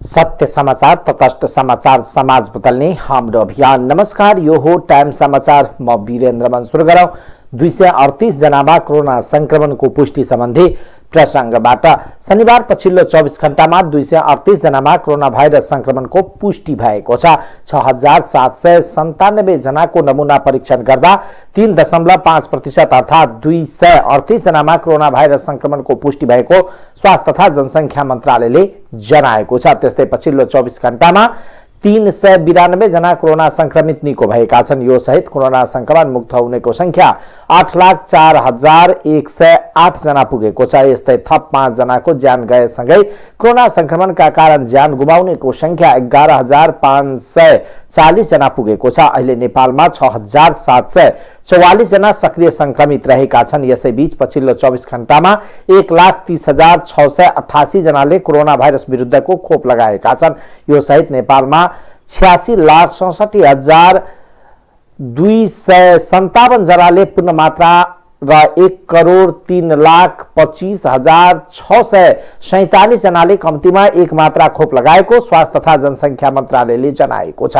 सत्य समाचार तटस्थ समाचार समाज बदल्ने हाम्रो अभियान। नमस्कार, यो हो टाइम समाचार। म वीरेन्द्र मन सुरु गरौं 238 जनामा कोरोना संक्रमणको पुष्टि सम्बन्धी प्रसंगबाट। शनिबार पछिल्लो 24 घण्टामा 238 जनामा कोरोना भाइरस संक्रमणको पुष्टि भएको छ। 6797 जनाको नमूना परीक्षण गर्दा 3.5% अर्थात 238 जनामा कोरोना भाइरस संक्रमणको पुष्टि भएको स्वास्थ्य तथा जनसंख्या मन्त्रालयले जनाएको छ। त्यस्तै पछिल्लो 24 घण्टामा 392 जना कोरोना संक्रमित निको भएका छन्। यो सहित कोरोना संक्रमण मुक्त हुनेको संख्या 8,04,108 जना पुगेको छ। यस्तै थप 5 जनाको ज्यान गएसँगै कोरोना संक्रमणका कारण ज्यान गुमाउनेको संख्या 11,540 जना पुगेको छ। अहिले नेपालमा 6,744 जना सक्रिय संक्रमित रहेका छन्। यसैबीच पछिल्लो 24 घण्टामा 1,30,688 जनाले कोरोना भाइरस विरुद्धको खोप लगाएका छन्। यो सहित नेपालमा 86,67,257 जनाले पूर्ण मात्रा र 1,03,25,647 जनाले कम्तीमा एक मात्रा खोप लगाएको स्वास्थ्य तथा जनसंख्या मन्त्रालयले जनाएको छ।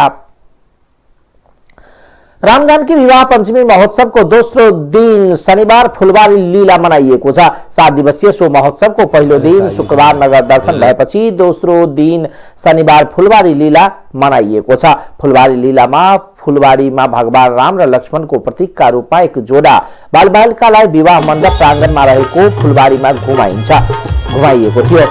रामजानकी विवाह पञ्चमी महोत्सवको दोस्रो दिन शनिबार फुलबारी लीला मनाइएको छ। 7 दिवसीय सो महोत्सवको पहिलो दिन शुक्रबार नगर दर्शन भएपछि दोस्रो दिन शनिबार फुलबारी लीला मनाइएको छ। फुलबारी लीलामा फुलबारीमा भगवान राम र लक्ष्मणको प्रतीकका रूपमा एक जोडा बालबालिकालाई विवाह मण्डप प्राङ्गणमा रहेको फुलबारीमा घुमाइएको थियो।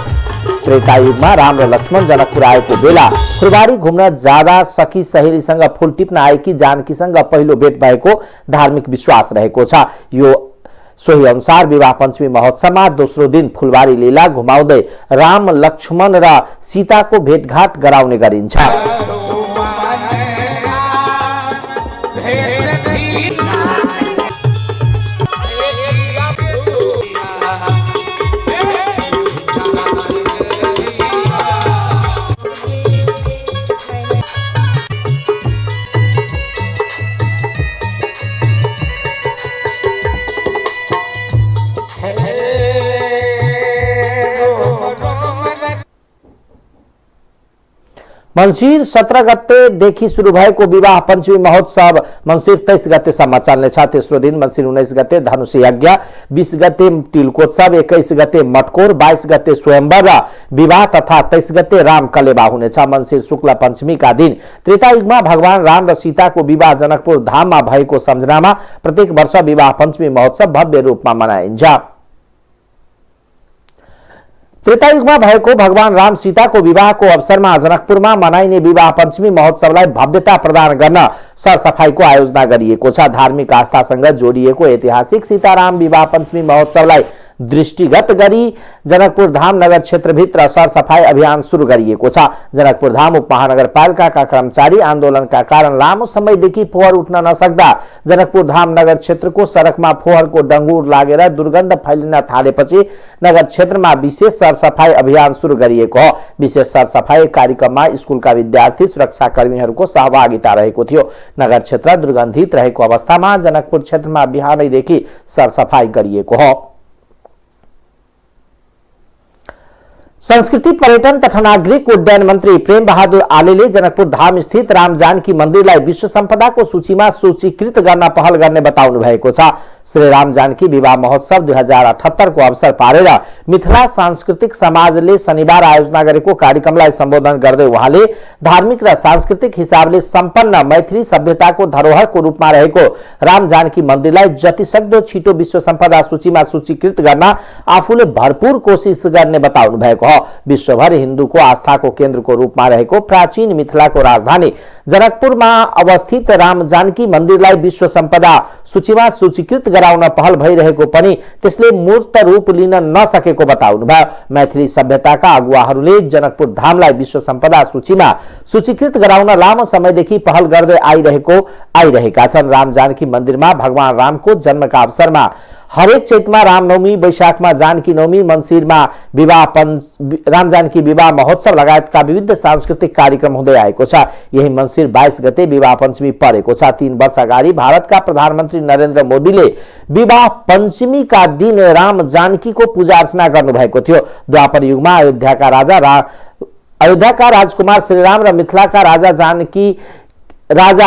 त्रेतायुगमा राम र लक्ष्मण जनकपुर आएको बेला फुलबारी घुम्न जाँदा सखी सहेलीसँग फूल टिप्न आएकी जानकीसँग पहिलो भेट भएको धार्मिक विश्वास रहेको छ। यो सोही अनुसार विवाह पञ्चमी महोत्सवमा दोस्रो दिन फुलबारी लीला घुमाउँदै राम लक्ष्मण र सीताको भेटघाट गराउने गरिन्छ। मंसिर 17 गतेदेखि सुरु भएको विवाह पञ्चमी महोत्सव मंसिर 23 गतेसम्म चल्नेछ। तेस्रो दिन मंसिर 19 गते धनुष यज्ञ, 20 गते तिलकोत्सव, 21 गते मटकोर, 22 गते स्वयंवर र विवाह तथा 23 गते राम कलेवा हुनेछ। मंसिर शुक्ल पञ्चमीका दिन त्रेतायुगमा भगवान राम र सीताको विवाह जनकपुर धाममा भएको सम्झनामा प्रत्येक वर्ष विवाह पञ्चमी महोत्सव भव्य रूपमा मनाइन्छ। त्रेतायुगमा भएको भगवान राम सीताको विवाहको अवसरमा जनकपुरमा मनाइने विवाह पञ्चमी महोत्सवलाई भव्यता प्रदान गर्न सरसफाईको आयोजना गरिएको छ। धार्मिक आस्थासँग जोडिएको ऐतिहासिक सीताराम विवाह पञ्चमी महोत्सवलाई दृष्टिगत गरी जनकपुर धाम नगर क्षेत्रभित्र सरसफाई अभियान सुरु गरिएको छ। जनकपुर धाम उपमहानगरपालिकाका कर्मचारी आन्दोलनका कारण लामो समयदेखि फोहोर उठ्न नसक्दा जनकपुर धाम नगर क्षेत्रको सडकमा फोहोरको डङ्गुर लागेर दुर्गन्ध फैलिन थालेपछि नगर क्षेत्रमा विशेष सरसफाई अभियान सुरु गरिएको हो। विशेष सरसफाई कार्यक्रममा स्कुलका विद्यार्थी सुरक्षाकर्मीहरूको सहभागिता रहेको थियो। नगर क्षेत्र दुर्गन्धित रहेको अवस्थामा जनकपुर क्षेत्रमा बिहानैदेखि सरसफाई गरिएको हो। संस्कृति पर्यटन तथा नागरिक उड्डयन मन्त्री प्रेम बहादुर आलेले जनकपुर धाम स्थित राम जानकी मन्दिरलाई विश्व सम्पदाको सूचीमा सूचीकृत गर्न पहल गर्ने बताउनु भएको छ। श्री राम जानकी विवाह महोत्सव 2078 को अवसर पारेर मिथिला सांस्कृतिक समाजले शनिबार आयोजना गरेको कार्यक्रमलाई सम्बोधन गर्दै उहाँले धार्मिक र सांस्कृतिक हिसाबले सम्पन्न मैथिली सभ्यताको धरोहरको रूपमा रहेको राम जानकी मन्दिरलाई जतिसक्दो छिटो विश्व सम्पदा सूचीमा सूचीकृत गर्न आफूले भरपूर कोसिस गर्ने बताउनु भएको हो। विश्वभर हिन्दूको आस्थाको केन्द्रको रूपमा रहेको प्राचीन मिथिलाको राजधानी जनकपुरमा अवस्थित राम जानकी मन्दिरलाई विश्व सम्पदा सूचीमा सूचीकृत गराउन पहल भइरहेको पनि त्यसले मूर्त रूप लिन नसकेको बताउनुभयो। मैथिली सभ्यताका अगुवाहरूले जनकपुर धामलाई विश्व सम्पदा सूचीमा सूचीकृत गराउन लामो समयदेखि पहल गर्दै आइरहेका छन्। राम जानकी मन्दिरमा भगवान रामको जन्मका अवसरमा हरेक चैतमा रामनवमी, वैशाखमा जानकी नवमी, मंसिरमा राम जानकी विवाह महोत्सव लगायतका विविध सांस्कृतिक कार्यक्रम हुँदै आएको छ। यही मंसिर 22 गते विवाह पञ्चमी परेको छ। 3 वर्ष अगाडि भारतका प्रधानमन्त्री नरेन्द्र मोदीले विवाह पञ्चमीका दिन राम जानकीको पूजा अर्चना गर्नुभएको थियो। द्वापर युगमा अयोध्या का राजकुमार श्रीराम र मिथिला का राजा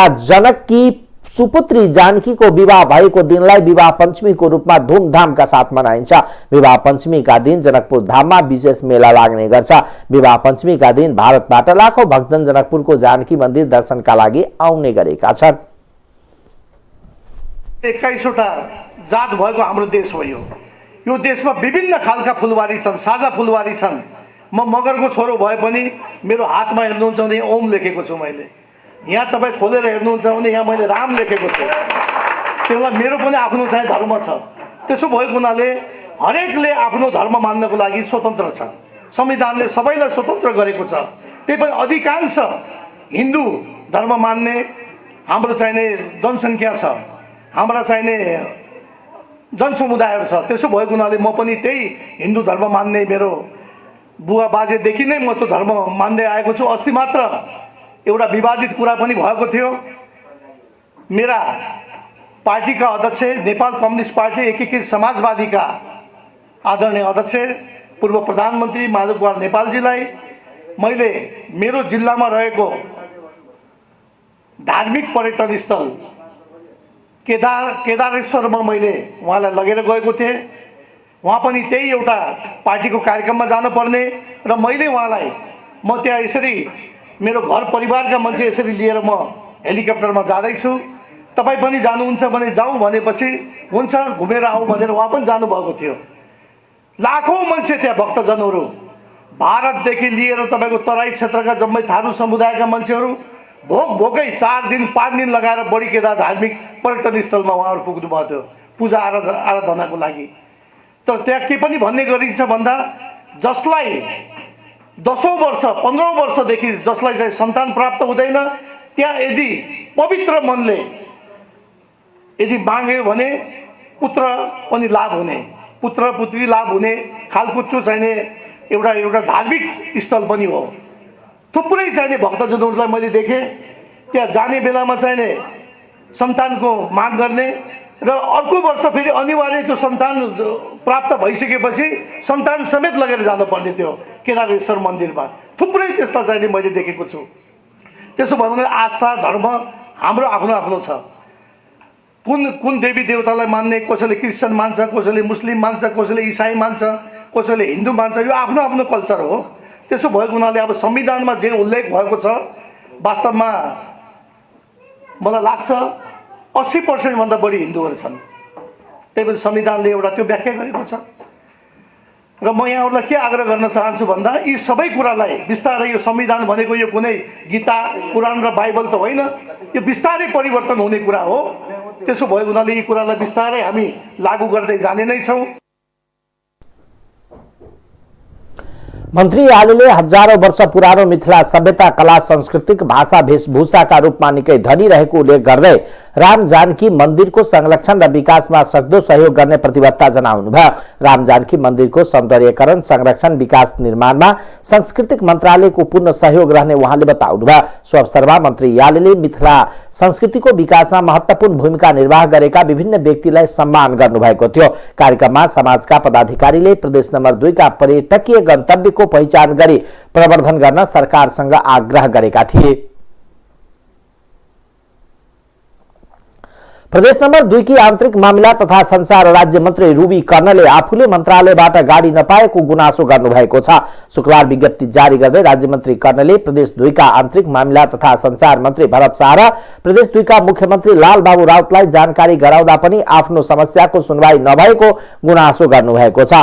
जनक की सुपुत्री जानकी को विवाह भएको दिनलाई विवाह पंचमी को रूपमा धूमधाम का साथ मनाइन्छ। विवाह पंचमी का दिन जनकपुर धाममा विशेष मेला लाग्ने गर्छ। विवाह पंचमी का दिन भारतबाट लाखौं भक्तजन जनकपुरको जानकी मन्दिर दर्शनका लागि आउने गरेका छन्। 21 वटा जात भएको हाम्रो देश हो। यो देशमा विभिन्न खालका फुलबारी छन्, साझा फुलबारी छन्। म मगरको छोरो भए पनि मेरो हातमा हेर्नुहुन्छ भने ओम लेखेको छु मैले। यहाँ तपाईँ खोलेर हेर्नुहुन्छ भने यहाँ मैले राम लेखेको छु। त्यसलाई मेरो पनि आफ्नो चाहिँ धर्म छ। त्यसो भएको हुनाले हरेकले आफ्नो धर्म मान्नको लागि स्वतन्त्र छ। संविधानले सबैलाई स्वतन्त्र गरेको छ। त्यही पनि अधिकांश हिन्दू धर्म मान्ने हाम्रो चाहिने जनसङ्ख्या छ, हाम्रा चाहिने जनसमुदायहरू छ। त्यसो भएको हुनाले म पनि त्यही हिन्दू धर्म मान्ने मेरो बुवा बाजेदेखि नै म त्यो धर्म मान्दै आएको छु। अस्ति मात्र एउटा विवादित कुरा पनि भएको थियो। मेरा पार्टीका अध्यक्ष, नेपाल कम्युनिस्ट पार्टी एकीकृत समाजवादीका आदरणीय अध्यक्ष पूर्व प्रधानमन्त्री माधव कुमार नेपालजीलाई मैले मेरो जिल्लामा रहेको धार्मिक पर्यटन स्थल केदारेश्वरमा मैले उहाँलाई लगेर गएको थिएँ। उहाँ पनि त्यही एउटा पार्टीको कार्यक्रममा जानुपर्ने र मैले उहाँलाई म त्यहाँ यसरी मेरो घर परिवारका मान्छे यसरी लिएर म हेलिकप्टरमा जाँदैछु, तपाईँ पनि जानुहुन्छ भने जाउँ भनेपछि हुन्छ घुमेर आऊ भनेर उहाँ पनि जानुभएको थियो। लाखौँ मान्छे त्यहाँ भक्तजनहरू भारतदेखि लिएर तपाईँको तराई क्षेत्रका जम्मै थारू समुदायका मान्छेहरू भोकै 4 दिन 5 दिन लगाएर बढी केदार धार्मिक पर्यटन स्थलमा उहाँहरू पुग्नु भएको थियो पूजा आराधनाको लागि। तर त्यहाँ के पनि भन्ने गरिन्छ भन्दा जसलाई 10औं वर्ष 15औं वर्षदेखि जसलाई चाहिँ सन्तान प्राप्त हुँदैन त्यहाँ यदि पवित्र मनले यदि माग्यो भने पुत्र पनि लाभ हुने, पुत्र पुत्री लाभ हुने खालको त्यो चाहिने एउटा धार्मिक स्थल पनि हो। थुप्रै चाहिने भक्तजनहरूलाई मैले देखेँ त्यहाँ जाने बेलामा चाहिने सन्तानको माग गर्ने र अर्को वर्ष फेरि अनिवार्य त्यो सन्तान प्राप्त भइसकेपछि सन्तान समेत लगेर जानुपर्ने थियो केदारेश्वर मन्दिरमा। थुप्रै त्यस्ता चाहिने मैले देखेको छु। त्यसो भयो भने आस्था धर्म हाम्रो आफ्नो आफ्नो छ। कुन देवी देवतालाई मान्ने, कसैले क्रिस्चियन मान्छ, कसैले मुस्लिम मान्छ, कसैले इसाई मान्छ, कसैले हिन्दू मान्छ, यो आफ्नो आफ्नो कल्चर हो। त्यसो भएको हुनाले अब संविधानमा जे उल्लेख भएको छ वास्तवमा मलाई लाग्छ 80% भन्दा बढी हिन्दूहरू छन्। त्यही पनि संविधानले एउटा त्यो व्याख्या गरेको छ र म यहाँहरूलाई के आग्रह गर्न चाहन्छु भन्दा यी सबै कुरालाई बिस्तारै यो संविधान भनेको यो कुनै गीता कुरान र बाइबल त होइन, यो बिस्तारै परिवर्तन हुने कुरा हो। त्यसो भएको हुनाले यी कुरालाई बिस्तारै हामी लागू गर्दै जाने नै छौँ। मन्त्री यादवले हजारौं वर्ष पुरानो मिथिला सभ्यता कला सांस्कृतिक भाषा वेशभूषाका रूपमा निकै धनी रहेको उल्लेख गर्दै राम जानकी मन्दिरको संरक्षण र विकासमा सक्दो सहयोग गर्ने प्रतिबद्धता जनाउनुभयो। राम जानकी मन्दिरको सौन्दर्यकरण, संरक्षण, विकास निर्माणमा सांस्कृतिक मन्त्रालयको पूर्ण सहयोग रहने उहाँले बताउनुभयो। सो अवसरमा मन्त्री यादवले मिथिला संस्कृतिको विकासमा महत्वपूर्ण भूमिका निर्वाह गरेका विभिन्न व्यक्तिलाई सम्मान गर्नुभएको थियो। कार्यक्रममा समाजका पदाधिकारीले प्रदेश नम्बर 2 का पर्यटकीय गन्तव्यको पहिचान गरी प्रवर्धन गर्न सरकारसँग आग्रह गरेका थिए। प्रदेश नंबर 2 की आंतरिक मामला तथा संचार राज्य मंत्री रूबी कर्णले आफूले मन्त्रालयबाट गाडी नपाएको गुनासो गर्नुभएको छ। शुक्रबार विज्ञप्ति जारी गर्दै राज्य मन्त्री कर्णले प्रदेश 2 का आंतरिक मामला तथा संचार मन्त्री भरत शाह र प्रदेश 2 का मुख्यमन्त्री लालबाबु राउतलाई जानकारी गराउँदा पनि आफ्नो समस्याको सुनवाई नभएको गुनासो गर्नुभएको छ।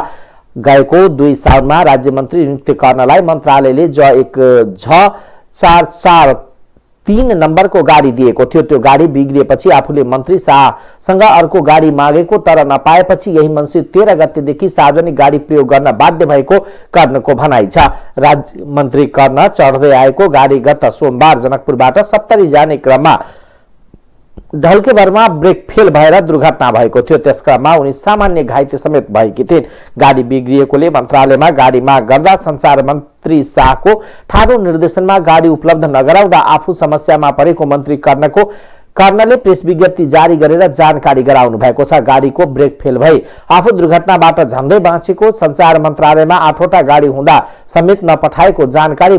गएको 2 साउनमा राज्य मन्त्री नियुक्त कर्णलाई मन्त्रालयले J1443 नम्बरको गाडी दिएको थियो। त्यो गाडी बिग्रिएपछि आफूले मन्त्री शाहसँग अर्को गाडी मागेको तर नपाएपछि यही मङ्सिर 13 गतेदेखि सार्वजनिक गाडी प्रयोग गर्न बाध्य भएको कर्णको भनाइ छ। राज्य मन्त्री कर्ण चढ्दै आएको गाडी गत सोमबार जनकपुरबाट 70 जाने क्रममा ढल्केभरमा ब्रेक फेल भएर दुर्घटना भएको थियो। त्यसक्रममा उनी सामान्य घाइते समेत भएकी थिइन्। गाडी बिग्रिएकोले मन्त्रालयमा गाडी माग गर्दा संचार मन्त्री शाहको ठाडो निर्देशनमा गाडी उपलब्ध नगराउँदा आफू समस्यामा परेको मन्त्री कर्णको कर्णले प्रेस विज्ञप्ति जारी गरेर जानकारी गराउनु भएको छ। गाडीको ब्रेक फेल भई आफू दुर्घटनाबाट झन्डै बाँचेको, सञ्चार मन्त्रालयमा 8वटा गाडी हुँदा समेत नपठाएको जानकारी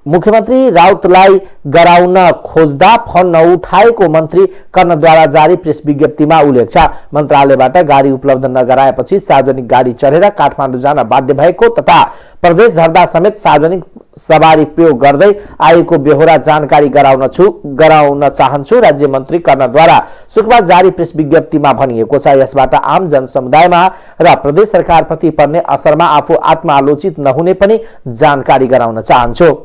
मुख्यमन्त्री राउतलाई गराउन खोज्दा फोन नउठाएको मन्त्री कर्णद्वारा जारी प्रेस विज्ञप्तिमा उल्लेख छ। मन्त्रालयबाट गाडी उपलब्ध नगराएपछि सार्वजनिक गाडी चढेर काठमाडौँ जान बाध्य भएको तथा प्रदेश झर्दा समेत सार्वजनिक सवारी प्रयोग गर्दै आएको बेहोरा जानकारी गराउन चाहन्छु, राज्य मन्त्री कर्णद्वारा शुक्रबार जारी प्रेस विज्ञप्तिमा भनिएको छ। यसबाट आम जनसमुदायमा र प्रदेश सरकारप्रति पर्ने असरमा आफू आत्मालोचित नहुने पनि जानकारी गराउन चाहन्छु।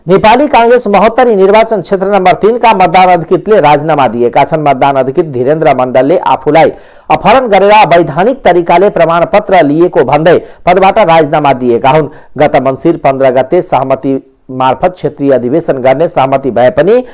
नेपाली कांग्रेस महोत्तरी निर्वाचन क्षेत्र नम्बर 3 का मतदान अधिकृतले राजीनामा दिएका छन्। मतदान अधिकृत धीरेन्द्र मण्डलले आफूलाई अपहरण गरेर अवैधानिक तरिकाले प्रमाणपत्र लिएको भन्दै पदबाट राजीनामा दिएका हुन्। गत मङ्सिर 15 गते सहमति मार्फत क्षेत्रीय अधिवेशन गर्ने सहमति भए पनि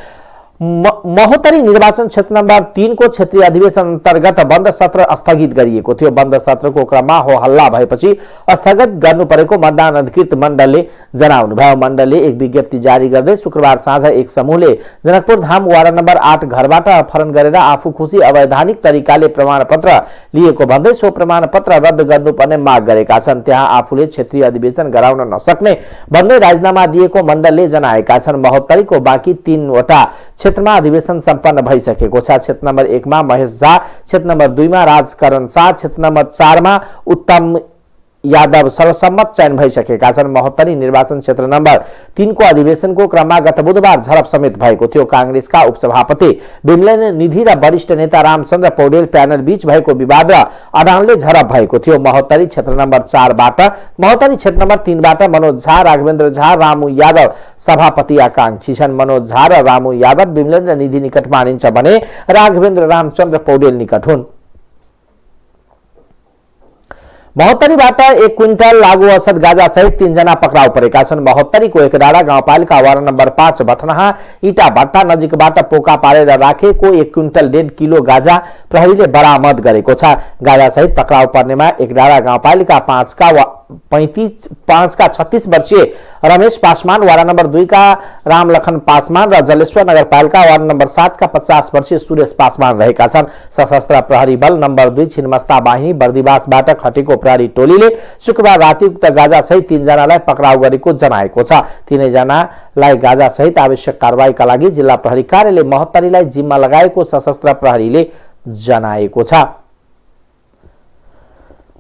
महोत्तरी निर्वाचन क्षेत्र नम्बर 3 को क्षेत्रीय अधिवेशन अन्तर्गत बन्द सत्र स्थगित गरिएको थियो। बन्द सत्रको क्रममा हो हल्ला भएपछि स्थगित गर्नु परेको मतदान अधिकृत मण्डलले जनाउनुभयो। मण्डलले एक विज्ञप्ति जारी गर्दै शुक्रबार साँझ एक समूहले जनकपुर धाम वार्ड नम्बर 8 घरबाट अपहरण गरेर आफू खुसी अवैधानिक तरिकाले प्रमाणपत्र लिएको भन्दै सो प्रमाणपत्र रद्द गर्नुपर्ने माग गरेका छन्। त्यहाँ आफूले क्षेत्रीय अधिवेशन गराउन नसक्ने भन्दै राजीनामा दिएको मण्डलले जनाएका छन्। महोत्तरीको बाँकी 3वटा क्षेत्रमा अधिवेशन सम्पन्न भइसकेको छ। क्षेत्र नम्बर 1 मा महेश झा, क्षेत्र नम्बर 2 मा राजकरण शाह, क्षेत्र नम्बर 4 मा उत्तम यादव सर्वसम्मत चयन भइसकेका छन्। महोत्तरी निर्वाचन क्षेत्र नम्बर 3 को अधिवेशनको क्रममा गत बुधबार झडप समेत भएको थियो। कांग्रेसका उपसभापति विमलेन निधि र वरिष्ठ नेता रामचन्द्र पौडेल प्यानल बीच भएको विवाद र अडानले झडप भएको थियो। महोत्तरी क्षेत्र नम्बर 4 बाट महोत्तरी क्षेत्र नम्बर 3 बाट मनोज झा, राघवेन्द्र झा, रामु यादव सभापति आकांक्षी छन्। मनोज झा र रामु यादव विमलेन र निधि निकट मानिन्छ भने राघवेन्द्र रामचन्द्र पौडेल निकट हुन्। महोत्तरीबाट 1 क्विन्टल लागू औषध गाजा सहित 3 जना पक्राउ परेका छन्। महोत्तरीको एकडाँडा गाउँपालिका वार्ड नम्बर 5 भथनहा इटा भट्टा नजिकबाट पोका पारेर राखेको 1 क्विन्टल 1.5 किलो गाजा प्रहरीले बरामद गरेको छ। गाजा सहित पक्राउ पर्नेमा एकडाँडा गाउँपालिका 5 का 36 वर्षीय रमेश पासवान, वार्ड नम्बर 2 का रामलखन पासवान र जलेश्वर नगरपालिका वार्ड नम्बर 7 का 50 वर्षीय सुरेश पासवान रहेका छन्। सशस्त्र प्रहरी बल नम्बर 2 छिनमस्ता बाहिनी बर्दिवासबाट खटेको प्रहरी टोलीले शुक्रबार राति उक्त गाजा सहित 3 जनालाई पक्राउ गरेको जनाएको छ। 3 जनालाई गाजा सहित आवश्यक कारबाहीका लागि जिल्ला प्रहरी कार्यालय महोत्तरीलाई जिम्मा लगाएको सशस्त्र प्रहरीले जनाएको छ।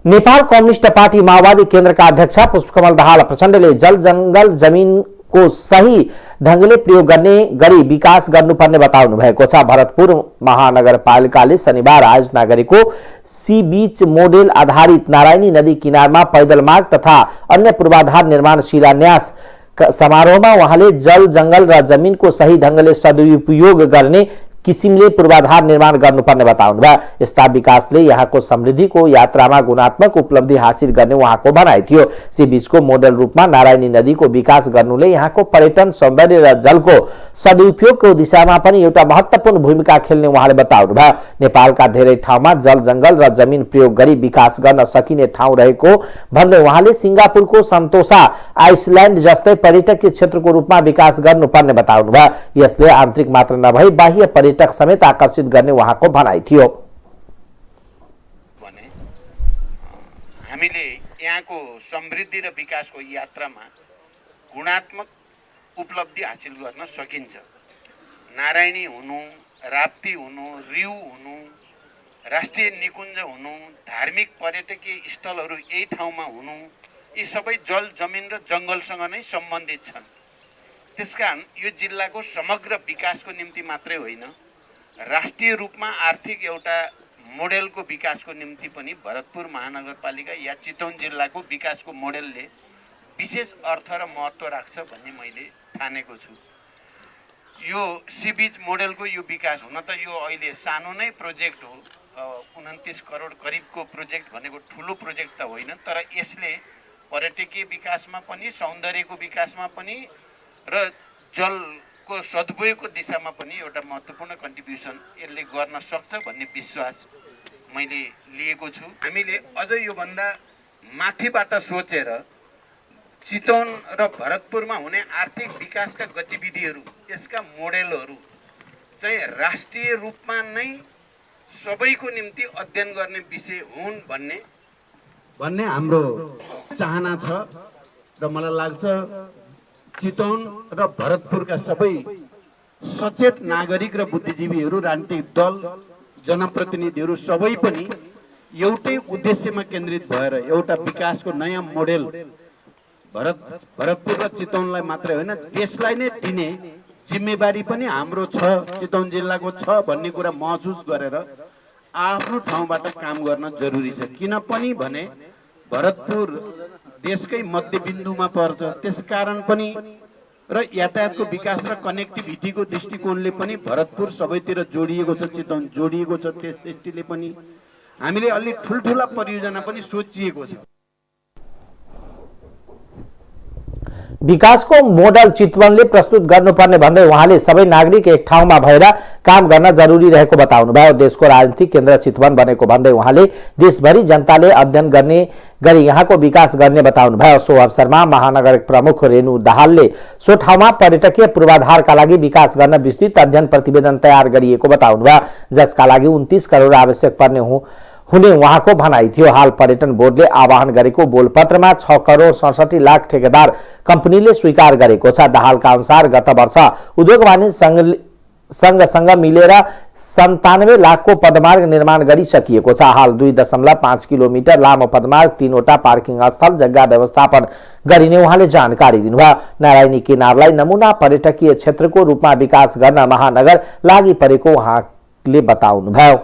नेपाल कम्युनिस्ट पार्टी माओवादी केन्द्रका अध्यक्ष पुष्पकमल दाहाल प्रचण्डले जल जंगल जमिनको सही ढंगले प्रयोग गर्ने गरी विकास गर्नुपर्ने बताउनु भएको छ। भरतपुर महानगरपालिकाले शनिबार आयोजना गरेको सी बीच मोडेल आधारित नारायणी नदी किनारमा पैदल मार्ग तथा अन्य पूर्वाधार निर्माण शिलान्यास समारोहमा उहाँले जल जंगल र जमिनको सही ढंगले सदुपयोग गर्ने किसिमले पूर्वाधार निर्माण गर्नुपर्ने बताउनु भयो। यस्ता विकासले यहाँको समृद्धिको यात्रामा गुणात्मक उपलब्धि हासिल गर्ने उहाँको भनाइ थियो। सी बीचको मोडल रूपमा नारायणी नदीको विकास गर्नुले यहाँको पर्यटन सौन्दर्य र जलको सदुपयोगको दिशामा पनि एउटा महत्त्वपूर्ण भूमिका खेल्ने उहाँले बताउनु भयो। नेपालका धेरै ठाउँमा जल जंगल र जमिन प्रयोग गरी विकास गर्न सकिने ठाउँ रहेको भन्दै उहाँले सिंगापुरको सन्तोसा आइसल्यान्ड जस्तै पर्यटकीय क्षेत्रको रूपमा विकास गर्नुपर्ने बताउनु भयो। यसले आन्तरिक मात्र नभई बाह्य पर्यटक समेत आकर्षित गर्ने उहाँको भनाइ थियो। हामीले यहाँको समृद्धि र विकासको यात्रामा गुणात्मक उपलब्धि हासिल गर्न सकिन्छ। नारायणी हुनु, राप्ती हुनु, रिउ हुनु, राष्ट्रिय निकुञ्ज हुनु, धार्मिक पर्यटकीय स्थलहरू यही ठाउँमा हुनु, यी सबै जल जमिन र जङ्गलसँग नै सम्बन्धित छन्। त्यसकारण यो जिल्लाको समग्र विकासको निम्ति मात्रै होइन, राष्ट्रिय रूपमा आर्थिक एउटा मोडेलको विकासको निम्ति पनि भरतपुर महानगरपालिका या चितवन जिल्लाको विकासको मोडेलले विशेष अर्थ र महत्त्व राख्छ भन्ने मैले ठानेको छु। यो सी बीच मोडेलको यो विकास हुन त यो अहिले सानो नै प्रोजेक्ट हो, 29 करोड करिबको प्रोजेक्ट भनेको ठुलो प्रोजेक्ट त होइन, तर यसले पर्यटकीय विकासमा पनि, सौन्दर्यको विकासमा पनि र जलको सदुपयोगको दिशामा पनि एउटा महत्त्वपूर्ण कन्ट्रिब्युसन यसले गर्न सक्छ भन्ने विश्वास मैले लिएको छु। हामीले अझ योभन्दा माथिबाट सोचेर चितवन र भरतपुरमा हुने आर्थिक विकासका गतिविधिहरू, यसका मोडेलहरू चाहिँ राष्ट्रिय रूपमा नै सबैको निम्ति अध्ययन गर्ने विषय हुन् भन्ने हाम्रो चाहना छ। र मलाई लाग्छ चितवन र भरतपुरका सबै सचेत नागरिक र बुद्धिजीवीहरू, राजनीतिक दल, जनप्रतिनिधिहरू सबै पनि एउटै उद्देश्यमा केन्द्रित भएर एउटा विकासको नयाँ मोडेल भरतपुर र चितवनलाई मात्रै होइन देशलाई नै दिने जिम्मेवारी पनि हाम्रो छ, चितवन जिल्लाको छ भन्ने कुरा महसुस गरेर आफ्नो ठाउँबाट काम गर्न जरुरी छ। किनभने भने भरतपुर देशकै मध्यबिन्दुमा पर्छ, त्यसकारण पनि र यातायातको विकास र कनेक्टिभिटीको दृष्टिकोणले पनि भरतपुर सबैतिर जोडिएको छ, चितवन जोडिएको छ। त्यस दृष्टिले पनि हामीले अलि ठुल्ठुला परियोजना पनि सोचिएको छ। विकासको मोडल चितवनले प्रस्तुत गर्नुपर्ने भन्दै उहाँले सबै नागरिक एक ठाउँमा भएर काम गर्न जरुरी रहेको बताउनुभयो। देशको राजनीतिक केन्द्र चितवन बनेको भन्दै उहाँले देशभरि जनताले अध्ययन गर्ने गरी यहाँको विकास गर्ने बताउनुभयो। सो अवसरमा महानगर प्रमुख रेणु दाहालले सो ठाउँमा पर्यटकीय पूर्वाधारका लागि विकास गर्न विस्तृत अध्ययन प्रतिवेदन तयार गरिएको बताउनुभयो, जसका लागि 29 करोड आवश्यक पर्ने हुने उहाँको भनाइ थियो। हाल पर्यटन बोर्डले आह्वान गरेको बोलपत्रमा 6 करोड 67 लाख ठेकेदार कम्पनीले स्वीकार गरेको छ। दाहालका अनुसार गत वर्ष उद्योग वाणिज्य संघसँग मिलेर 97 लाखको पदमार्ग निर्माण गरिसकिएको छ। हाल 2.5 किलोमिटर लामो पदमार्ग, 3वटा पार्किङ स्थल, जग्गा व्यवस्थापन गरिने उहाँले जानकारी दिनुभयो। नारायणी किनारलाई नमुना पर्यटकीय क्षेत्रको रूपमा विकास गर्न महानगर लागि परेको उहाँले बताउनुभयो।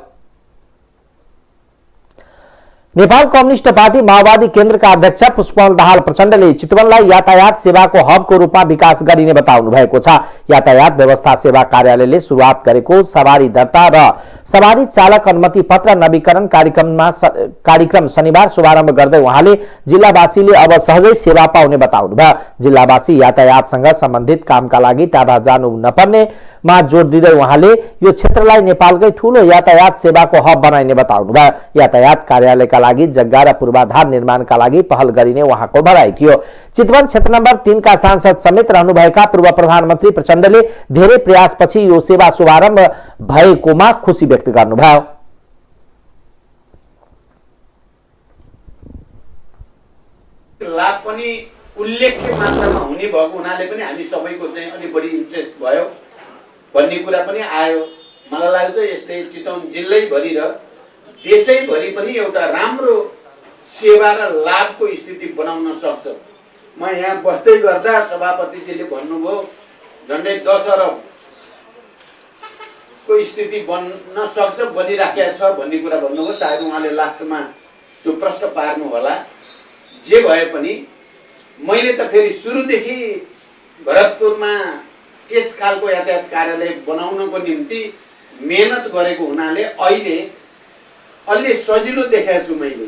नेपाल कम्युनिस्ट पार्टी माओवादी केन्द्रका अध्यक्ष पुष्पकमल दाहाल प्रचण्डले चितवनलाई यातायात सेवाको हबको रूपमा विकास गरिने बताउनु भएको छ। यातायात व्यवस्था सेवा कार्यालयले सुरुवात गरेको सवारी दर्ता र सवारी चालक अनुमति पत्र नवीकरण कार्यक्रम शनिबार शुभारम्भ गर्दै उहाँले जिल्लावासीले अब सहजै सेवा पाउने बताउनुभयो। जिल्लावासी यातायातसँग सम्बन्धित कामका लागि टाढा जानु नपर्नेमा जोड दिँदै उहाँले यो क्षेत्रलाई नेपालकै ठूलो यातायात सेवाको हब बनाइने बताउनुभयो। यातायात कार्यालयका लागि जग्गा र पूर्वाधार निर्माणका लागि पहल गरिने उहाँको भनाइ थियो। चितवन क्षेत्र नम्बर 3 का सांसद समेत रहनुभएका पूर्व प्रधानमन्त्री प्रचण्डले धेरै प्रयासपछि यो सेवा शुभारम्भ भएकोमा खुशी व्यक्त गर्नुभयो। लाभ पनि उल्लेख्य मात्रामा हुने भएको हुनाले पनि हामी सबैको चाहिँ अलि बढी इन्ट्रेस्ट भयो भन्ने कुरा पनि आयो। मलाई लाग्छ यसले चितवन जिल्लैभरि र देशैभरि पनि एउटा राम्रो सेवा र लाभको स्थिति बनाउन सक्छ। म यहाँ बस्दै गर्दा सभापतिजीले भन्नुभयो झन्डै 10 अरबको स्थिति बन्न सक्छ, बनिराखेको छ भन्ने कुरा भन्नुभयो। सायद उहाँले लास्टमा त्यो प्रश्न पार्नु होला। जे भए पनि मैले त फेरि सुरुदेखि भरतपुरमा यस खालको यातायात कार्यालय बनाउनको निम्ति मेहनत गरेको हुनाले अहिले अलि सजिलो देखाएको छु मैले।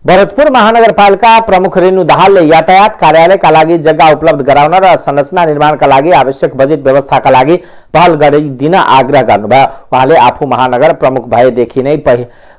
भरतपुर महानगरपालिका प्रमुख रेणु दाहालले यातायात कार्यालयका लागि जग्गा उपलब्ध गराउन र संरचना निर्माणका लागि आवश्यक बजेट व्यवस्थाका लागि पहल गरिदिन आग्रह गर्नुभयो। उहाँले आफू महानगर प्रमुख भएदेखि नै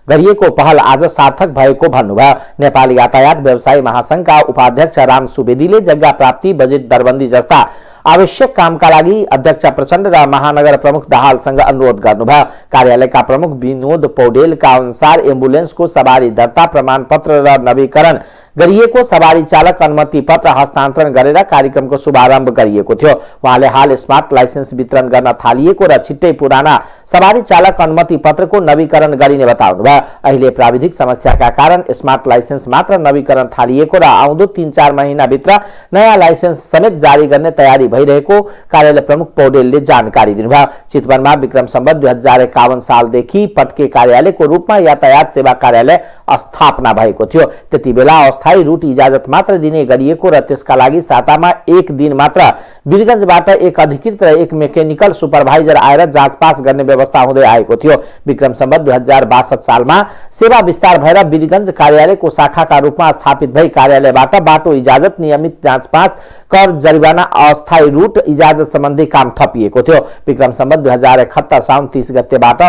गरिएको पहल आज सार्थक भएको भन्नुभयो। नेपाल यातायात व्यवसायी महासंघका उपाध्यक्ष राम सुवेदीले जग्गा प्राप्ति, बजेट दरबन्दी जस्ता आवश्यक कामका लागि अध्यक्ष प्रचण्ड र महानगर प्रमुख दाहालसँग अनुरोध गर्नुभयो। कार्यालयका प्रमुख विनोद पौडेलका अनुसार एम्बुलेन्सको सवारी दर्ता प्रमाणपत्र र नवीकरण गरिएको सवारी चालक अनुमति पत्र हस्तान्तरण गरेर कार्यक्रमको शुभारम्भ गरिएको थियो। उहाँले हाल स्मार्ट लाइसेन्स वितरण गर्न थालिएको र छिट्टै पुराना सवारी चालक अनुमति पत्रको नवीकरण गरिने बताउनुभयो। अहिले प्राविधिक समस्याका कारण स्मार्ट लाइसेन्स मात्र नवीकरण थालिएको र आउँदो 3-4 महिनाभित्र नयाँ लाइसेन्स समेत जारी गर्ने तयारी भइरहेको कार्यालय प्रमुख पौडेलले जानकारी दिनुभयो। चितवनमा विक्रम सम्वत 2051 सालदेखि पटके कार्यालयको रूपमा यातायात सेवा कार्यालय स्थापना भएको थियो। त्यतिबेला अस्थायी रूट इजाजत मात्र दिने गरिएको र त्यसका लागि सातामा 1 दिन मात्र वीरगञ्जबाट एक अधिकृत र एक मेकानिकल सुपरभाइजर आएर जाँच पास गर्ने व्यवस्था हुँदै आएको थियो। विक्रम सम्वत 2062 सालमा सेवा विस्तार भएर वीरगञ्ज कार्यालयको शाखाका रूपमा स्थापित भई कार्यालयबाट बाटो इजाजत, नियमित जाँच पास, कर जरिवाना, अस्थायी रूट इजाजत सम्बन्धी काम थपिएको थियो। विक्रम सम्वत 2071 साउन 30 गतेबाट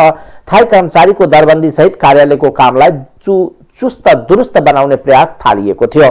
थाई कर्मचारीको दरबन्दी सहित कार्यालयको कामलाई चुस्त दुरुस्त बनाउने प्रयास थालिएको थियो।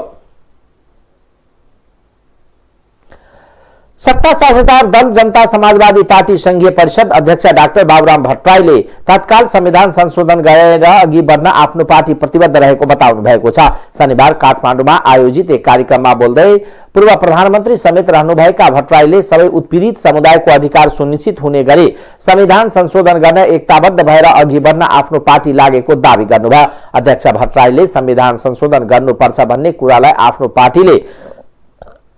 सत्ता साझेदार दल जनता समाजवादी पार्टी संघीय परिषद अध्यक्ष डाक्टर बाबुराम भट्टराईले तत्काल संविधान संशोधन गरेर अघि बढ्न आफ्नो पार्टी प्रतिबद्ध रहेको बताउनु भएको छ। शनिबार काठमाडौँमा आयोजित एक कार्यक्रममा बोल्दै पूर्व प्रधानमन्त्री समेत रहनुभएका भट्टराईले सबै उत्पीडित समुदायको अधिकार सुनिश्चित हुने गरी संविधान संशोधन गर्न एकताबद्ध भएर अघि बढ्न आफ्नो पार्टी लागेको दावी गर्नुभयो। अध्यक्ष भट्टराईले संविधान संशोधन गर्नुपर्छ भन्ने कुरालाई आफ्नो पार्टीले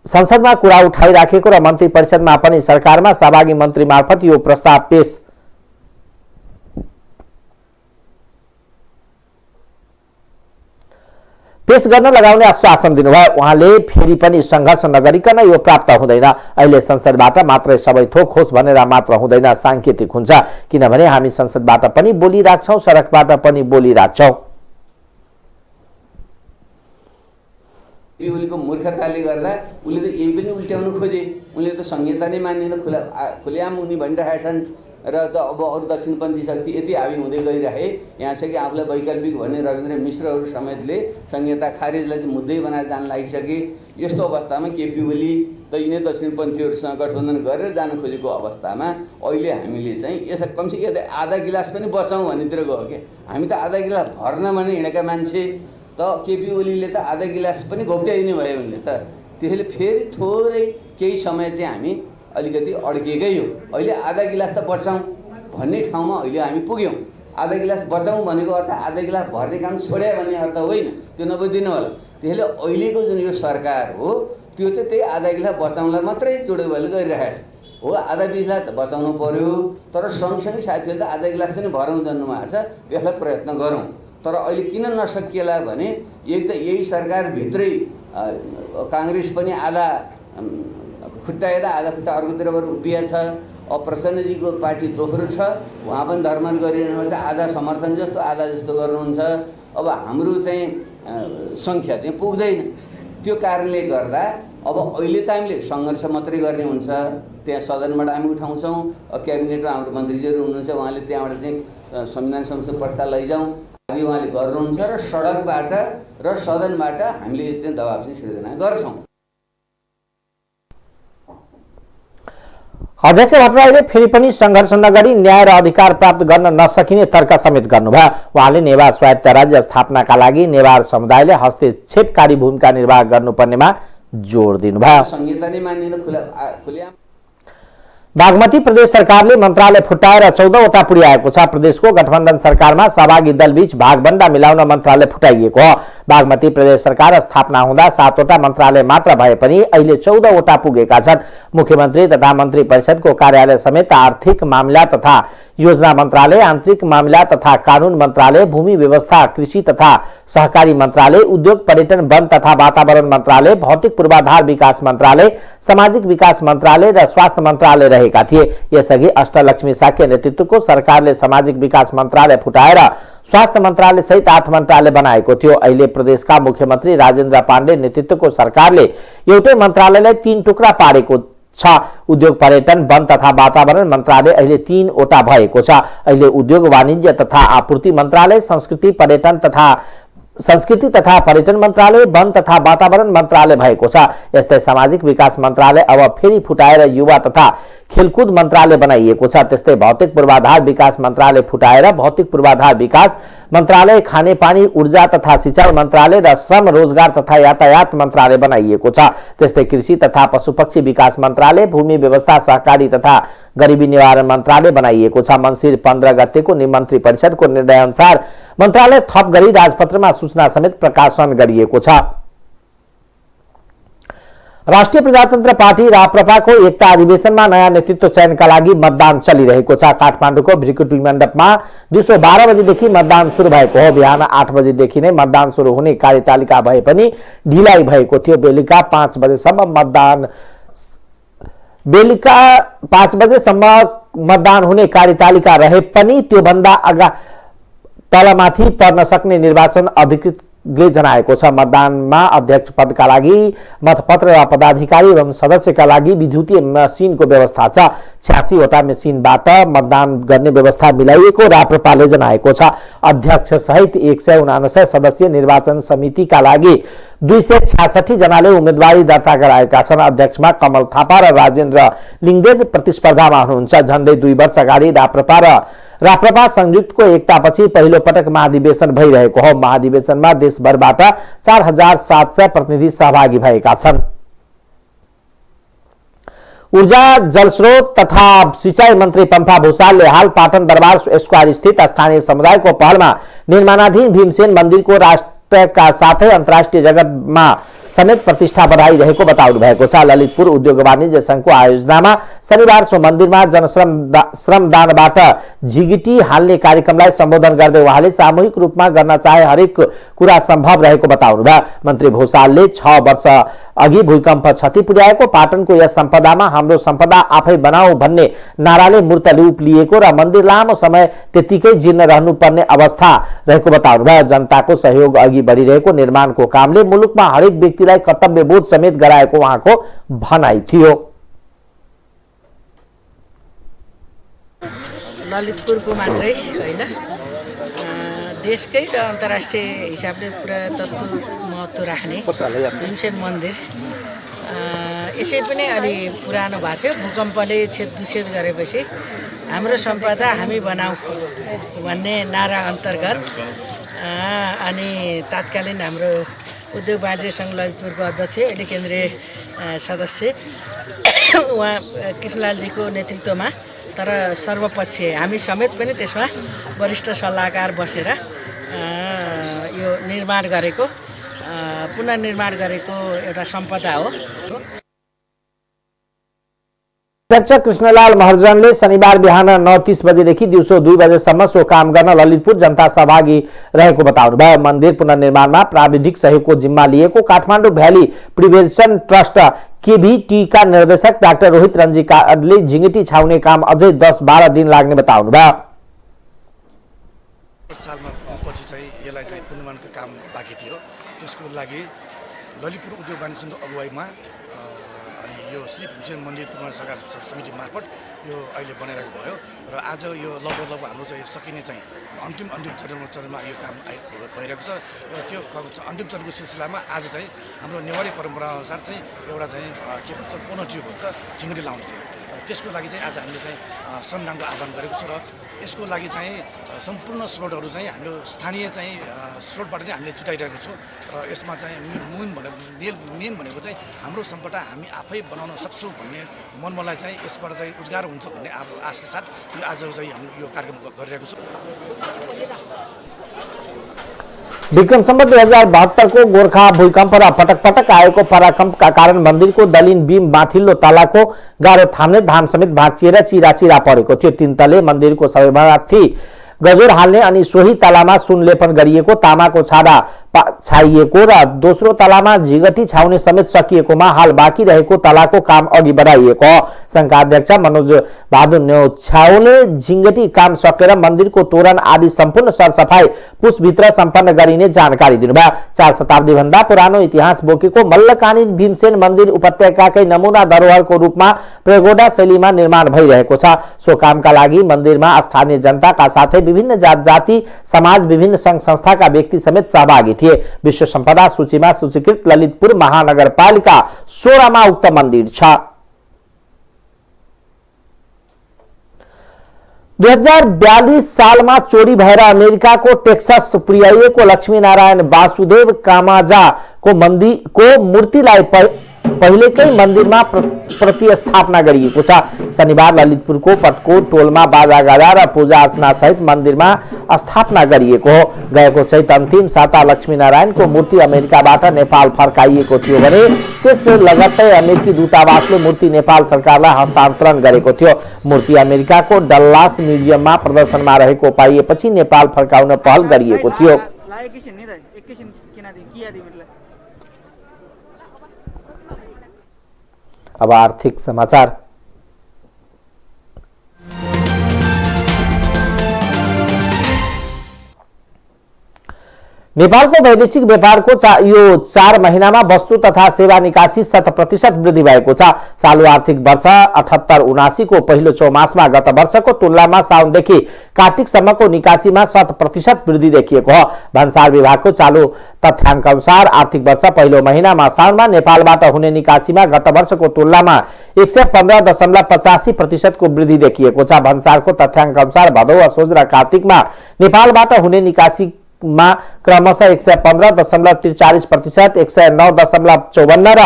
संसदमा कुरा उठाइराखेको र मन्त्री परिषदमा पनि सरकारमा सहभागी मन्त्री मार्फत यो प्रस्ताव पेश गर्न लगाउने आश्वासन दिनुभयो। उहाँले फेरि पनि सङ्घर्ष नगरिकन यो प्राप्त हुँदैन। अहिले संसदबाट मात्रै सबै थोक होस् भनेर मात्र हुँदैन, सांकेतिक हुन्छ। किनभने हामी संसदबाट पनि बोलिराख्छौँ, सडकबाट पनि बोलिराख्छौँ। ओलीको मूर्खताले गर्दा उसले त यही पनि उल्ट्याउनु खोजे। उनले त संहिता नै मान्दैन, खुलेआम उनी भनिरहेका छन्। र त अब अरू दक्षिणपन्थी शक्ति यति हावी हुँदै गइरहे, यहाँ छ कि आफूलाई वैकल्पिक भन्ने रविन्द्र मिश्रहरू समेतले संहिता खारेजलाई चाहिँ मुद्दै बनाएर जान लागिसके। यस्तो अवस्थामा केपी ओली त यिनै दक्षिणपन्थीहरूसँग गठबन्धन गरेर जान खोजेको अवस्थामा अहिले हामीले चाहिँ यसो कमसेकम आधा गिलास पनि बचाउँ भन्नेतिर गयो क्या। हामी त आधा गिलास भर्न भने हिँडेका मान्छे, त केपी ओलीले त आधा गिलास पनि घोप्ट्याइदिने भयो उनले त। त्यसैले फेरि थोरै केही समय चाहिँ हामी अलिकति अड्किएकै हो। अहिले आधा गिलास त बचाउँ भन्ने ठाउँमा अहिले हामी पुग्यौँ। आधा गिलास बचाउँ भनेको अर्थ आधा गिलास भर्ने काम छोड्या भन्ने अर्थ होइन, त्यो नबुझिदिनु होला। त्यसैले अहिलेको जुन यो सरकार हो त्यो चाहिँ त्यही आधा गिलास बचाउनलाई मात्रै जोडेबल गरिरहेको छ। हो, आधा गिलास त बचाउनु पर्यो, तर सँगसँगै साथीहरूले त आधा गिलास पनि भरौँ जान्नुभएको छ, त्यसलाई प्रयत्न गरौँ। तर अहिले किन नसकिएला भने एक त यही सरकारभित्रै काङ्ग्रेस पनि आधा खुट्टा यता आधा खुट्टा अर्कोतिरबाट उभिया छ। अब प्रचण्डजीको पार्टी दोस्रो छ, उहाँ पनि धर्मन गरिरहनुहुन्छ, आधा समर्थन जस्तो आधा जस्तो गर्नुहुन्छ। अब हाम्रो चाहिँ सङ्ख्या चाहिँ पुग्दैन। त्यो कारणले गर्दा अब अहिले त हामीले सङ्घर्ष मात्रै गर्ने हुन्छ। त्यहाँ सदनबाट हामी उठाउँछौँ, क्याबिनेटमा हाम्रो मन्त्रीजीहरू हुनुहुन्छ, उहाँले त्यहाँबाट चाहिँ संविधान संशोधन प्रस्ताव लैजाउँ आदि उहाँले गर्नुहुन्छ र सडकबाट र सदनबाट हामीले चाहिँ दबाब चाहिँ सिर्जना गर्छौँ। अध्यक्ष भट्टराईले फेरि पनि सङ्घर्ष नगरी न्याय र अधिकार प्राप्त गर्न नसकिने तर्क समेत गर्नुभयो। उहाँले नेवार स्वायत्त राज्य स्थापनाका लागि नेवार समुदायले हस्तक्षेपकारी भूमिका निर्वाह गर्नुपर्नेमा जोड दिनुभयो। संहिता नै मानिन खुलेआम बागमती प्रदेश सरकारले मन्त्रालय फुटाएर 14वटा पुर्याएको छ। प्रदेशको गठबन्धन सरकारमा सहभागी दलबीच भागबण्डा मिलाउन मन्त्रालय फुटाइएको हो। बागमती प्रदेश सरकार स्थापना हुँदा 7वटा मन्त्रालय मात्र भए पनि अहिले 14वटा पुगेका छन्। मुख्यमन्त्री तथा मन्त्री परिषदको कार्यालय समेत आर्थिक मामिला तथा योजना मन्त्रालय, आन्तरिक मामिला तथा कानून मन्त्रालय, भूमि व्यवस्था, कृषि तथा सहकारी मन्त्रालय, उद्योग पर्यटन वन तथा वातावरण मन्त्रालय, भौतिक पूर्वाधार विकास मन्त्रालय, सामाजिक विकास मन्त्रालय र स्वास्थ्य मन्त्रालय रहेका थिए। यसअघि अष्टलक्ष्मी साक्य नेतृत्वको सरकारले सामाजिक विकास मन्त्रालय फुटाएर स्वास्थ्य मन्त्रालय सहित 8 मन्त्रालय बनाएको थियो। अहिले प्रदेशका मुख्यमन्त्री राजेन्द्र पाण्डे नेतृत्वको सरकारले एउटै मन्त्रालयलाई 3 टुक्रा पारेको छ। उद्योग पर्यटन वन तथा वातावरण मन्त्रालय अहिले 3वटा भएको छ। अहिले उद्योग वाणिज्य तथा आपूर्ति मन्त्रालय, संस्कृति तथा पर्यटन मन्त्रालय, वन तथा वातावरण मन्त्रालय भएको छ। यस्तै सामाजिक विकास मन्त्रालय अब फेरि फुटाएर युवा तथा खेलकुद मन्त्रालय बनाइएको छ। त्यस्तै भौतिक पूर्वाधार विकास मन्त्रालय फुटाएर भौतिक पूर्वाधार विकास मन्त्रालय, खानेपानी, ऊर्जा तथा सिंचाई मन्त्रालय र श्रम रोजगार तथा यातायात मन्त्रालय बनाइएको छ। त्यस्तै कृषि तथा पशुपक्षी विकास मन्त्रालय, भूमि व्यवस्था, सहकारी तथा गरिबी निवारण मन्त्रालय बनाइएको छ। मङ्सिर 15 गतेको मन्त्री परिषदको निर्णय अनुसार मन्त्रालय थप गरी राजपत्रमा सूचना समेत प्रकाशन गरिएको छ। राष्ट्रिय प्रजातन्त्र पार्टी राप्रपाको एकता अधिवेशनमा नयाँ नेतृत्व चयनका लागि मतदान चलिरहेको छ। काठमाडौँको भ्रिकुटी मण्डपमा दिउँसो 12 बजेदेखि मतदान सुरु भएको हो। बिहान 8 बजेदेखि नै मतदान सुरु हुने कार्यतालिका भए पनि ढिलाइ भएको थियो। बेलुका 5 बजेसम्म मतदान हुने कार्यतालिका रहे पनि त्योभन्दा तलमाथि पर्न सक्ने निर्वाचन अधिकृत ले जनाएको छ। मतदानमा अध्यक्ष पदका लागि मतपत्र र पदाधिकारी एवं सदस्यका लागि विद्युतीय मसिनको व्यवस्था छ। 86 वटा मसिनबाट मतदान गर्ने व्यवस्था मिलाइएको राप्रपाले जनाएको छ। अध्यक्ष सहित 179 सदस्यीय निर्वाचन समितिका लागि 266 जनाले उम्मेदवारी दर्ता गराएका छन्। अध्यक्षमा कमल थापा र राजेन्द्र लिङ्गदेन प्रतिस्पर्धामा हुनुहुन्छ। झन्डै 2 वर्ष अगाडि राप्रपा संयुक्तको एकतापछि पहिलो पटक महाधिवेशन भइरहेको हो। महाधिवेशनमा देशभरबाट 4700 प्रतिनिधि सहभागी भएका छन्। ऊर्जा जलस्रोत तथा सिंचाई मंत्री पम्फा भूषालले हाल पाटन दरबार स्क्वायर स्थित स्थानीय समुदायको पहलमा निर्माणाधीन भीमसेन मन्दिरको राष्ट्रका साथै अन्तर्राष्ट्रिय जगतमा समेत प्रतिष्ठा बढाइरहेको बताउनु भएको छ। ललितपुर उद्योग वाणिज्य संघको आयोजनामा शनिबार सो मन्दिरमा जनश्रमदानबाट झिगिटी हाल्ने कार्यक्रमलाई सम्बोधन गर्दै उहाँले सामूहिक रूपमा गर्न चाहे हरेक कुरा सम्भव रहेको बताउनु भयो। मन्त्री भूषालले 6 वर्ष अघि भूकम्प क्षति पुर्याएको पाटनको यस सम्पदामा हाम्रो सम्पदा आफै बनाऊ भन्ने नाराले मूर्त रूप लिएको र मन्दिर लामो समय त्यतिकै जीर्ण रहनुपर्ने अवस्था रहेको बताउनु भयो। जनताको सहयोग अघि बढिरहेको निर्माणको कामले मुलुकमा हरेक व्यक्तिलाई कर्तव्यबोध समेत गराएको उहाँको भनाइ थियो। ललितपुरको मात्रै होइन, देशकै र अन्तर्राष्ट्रिय हिसाबले पुरातत्व महत्त्व राख्ने भीमसेन मन्दिर यसै पनि अलि पुरानो भएको थियो। भूकम्पले छेदविच्छेद गरेपछि हाम्रो सम्पदा हामी बनाऊ भन्ने नारा अन्तर्गत अनि तात्कालीन हाम्रो उद्योग वाणिज्य सङ्घ ललितपुरको अध्यक्ष अहिले केन्द्रीय सदस्य उहाँ कृष्णलालजीको नेतृत्वमा, तर सर्वपक्षीय हामी समेत पनि त्यसमा वरिष्ठ सल्लाहकार बसेर यो निर्माण गरेको पुनर्निर्माण गरेको एउटा सम्पदा हो। अध्यक्ष कृष्णलाल महर्जनले शनिबार बिहान 9:30 बजेदेखि दिउँसो 2 बजेसम्म सो काम गर्न ललितपुर जनता सहभागी रहेको बताउनु भयो। मन्दिर पुनर्निर्माणमा प्राविधिक सहयोगको जिम्मा लिएको काठमाडौँ भ्याली प्रिभेन्सन ट्रस्ट केभीटी का निर्देशक डाक्टर रोहित रञ्जिकाले झिङ्गिटी छाउने काम अझै 10-12 दिन लाग्ने बताउनु भयो। सालमा पछि चाहिँ यसलाई चाहिँ पुनर्निर्माणको काम बाँकी थियो। त्यसको लागि ललितपुर उद्योग वाणिज्य सङ्घको अगुवाईमा अनि यो श्री भीमसेन मन्दिर पुनर्निर्माण सरकार समिति मार्फत यो अहिले बनाइरहेको भयो र आज यो लगभग हाम्रो चाहिँ सकिने चाहिँ अन्तिम चरणमा यो काम भइरहेको छ र त्यो अन्तिम चरणको सिलसिलामा आज चाहिँ हाम्रो नेवारी परम्परा अनुसार चाहिँ एउटा चाहिँ के भन्छ पोनट्यु भन्छ झिङ्गिटी लाउने चाहिँ त्यसको लागि चाहिँ आज हामीले चाहिँ श्रमदानको आह्वान गरेको छ र यसको लागि चाहिँ सम्पूर्ण स्रोतहरू चाहिँ हाम्रो स्थानीय चाहिँ स्रोतबाट नै हामीले जुटाइरहेको छौँ र यसमा चाहिँ मेन भनेको चाहिँ हाम्रो सम्पदा हामी आफै बनाउन सक्छौँ भन्ने मनमलाई चाहिँ यसबाट चाहिँ रोजगार हुन्छ भन्ने आशका साथ यो आज चाहिँ हामी यो कार्यक्रम गरिरहेको छौँ। विक्रम सम्वत 2072 को गोर्खा भूकम्प र पटक पटक आएको पराकम्पका कारण मन्दिरको दलिन बीम माथिल्लो तलाको गाह्रो थाम्ने धाम समेत भाँचिएर चिरा परेको थियो। 3 तले मन्दिरको सबैमाथि गजोर हाल्ने अनि सोही तलामा सुन लेपन गरिएको तामाको छाडा छाइएको र दोस्रो तलामा झिगटी छाउने समेत सकिएकोमा हाल बाँकी रहेको तलाको काम अघि बढाइएको हो। संघका अध्यक्ष मनोज बहादुर न्यौछ्याउले झिंगटी काम सकेर मन्दिरको तोरण आदि सम्पूर्ण सरसफाई पुसभित्र सम्पन्न गरिने जानकारी दिनुभयो। 4 शताब्दी भन्दा पुरानो इतिहास बोकेको मल्लकालीन भीमसेन मन्दिर उपत्यकाकै नमुना धरोहरको रूपमा प्रगोडा शैलीमा निर्माण भइरहेको छ। सो कामका लागि मन्दिरमा स्थानीय जनताका साथै विभिन्न जात जाति समाज विभिन्न संघ संस्थाका व्यक्ति समेत सहभागी थिए। विश्व सम्पदा सूचीमा सूचीकृत ललितपुर महानगरपालिका 16 मा उक्त मन्दिर छ। 2042 सालमा चोरी भएर अमेरिकाको टेक्सास पुर्याइएको लक्ष्मीनारायण वासुदेव कामाजाको मूर्तिलाई पहिलेकै मन्दिरमा प्रतिस्थापना गरिएको छ। शनिबार ललितपुरको पटको टोलमा बाजागाजा र पूजा अर्चना सहित मन्दिरमा स्थापना गरिएको हो। गएको चैत अन्तिम साता लक्ष्मीनारायणको मूर्ति अमेरिकाबाट नेपाल फर्काइएको थियो भने त्यस लगत्तै अमेरिकी दूतावासले मूर्ति नेपाल सरकारलाई हस्तान्तरण गरेको थियो। मूर्ति अमेरिकाको डल्लास म्युजियममा प्रदर्शनमा रहेको पाइएपछि नेपाल फर्काउन पहल गरिएको थियो। अब आर्थिक समाचार। नेपालको वैदेशिक व्यापारको यो 4 महिनामा वस्तु तथा सेवा निकासी 100% वृद्धि भएको छ। चालु आर्थिक वर्ष 78-79 को पहिलो चौमासमा गत वर्षको तुलनामा साउनदेखि कार्तिकसम्मको निकासीमा 100% वृद्धि देखिएको हो। भन्सार विभागको चालु तथ्याङ्क अनुसार आर्थिक वर्ष पहिलो महिनामा साउनमा नेपालबाट हुने निकासीमा गत वर्षको तुलनामा 115.85% को वृद्धि देखिएको छ। भन्सारको तथ्याङ्क अनुसार भदौ, असोज र कार्तिकमा नेपालबाट हुने निकासी मा क्रमशः 115.43%, 109.54 र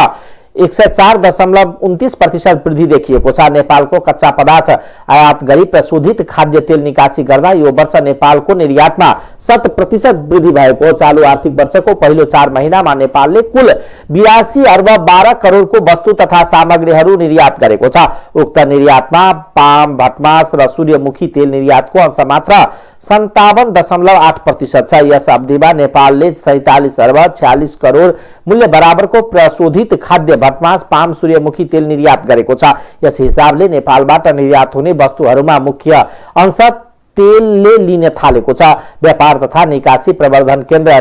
104.29% वृद्धि देखिएको छ। नेपालको कच्चा पदार्थ आयात गरी प्रशोधित खाद्य तेल निकासी गर्दा यो वर्ष नेपालको निर्यातमा 100% वृद्धि भएको। चालु आर्थिक वर्षको पहिलो 4 महिनामा नेपालले कुल 82 अर्ब 12 करोडको वस्तु तथा सामग्रीहरू निर्यात गरेको छ। उक्त निर्यातमा पाम, भटमास र सूर्यमुखी तेल निर्यातको अंश मात्र 57.8% छ। यस अवधिमा नेपालले 47 अर्ब 46 करोड मूल्य बराबरको प्रशोधित खाद्य भटमास, पाम, सूर्यमुखी तेल निर्यात गरेको छ। यस हिसाबले नेपालबाट निर्यात हुने वस्तुहरूमा मुख्य अंश तेलले लिन थालेको छ। व्यापार तथा निकासी प्रवर्धन केन्द्र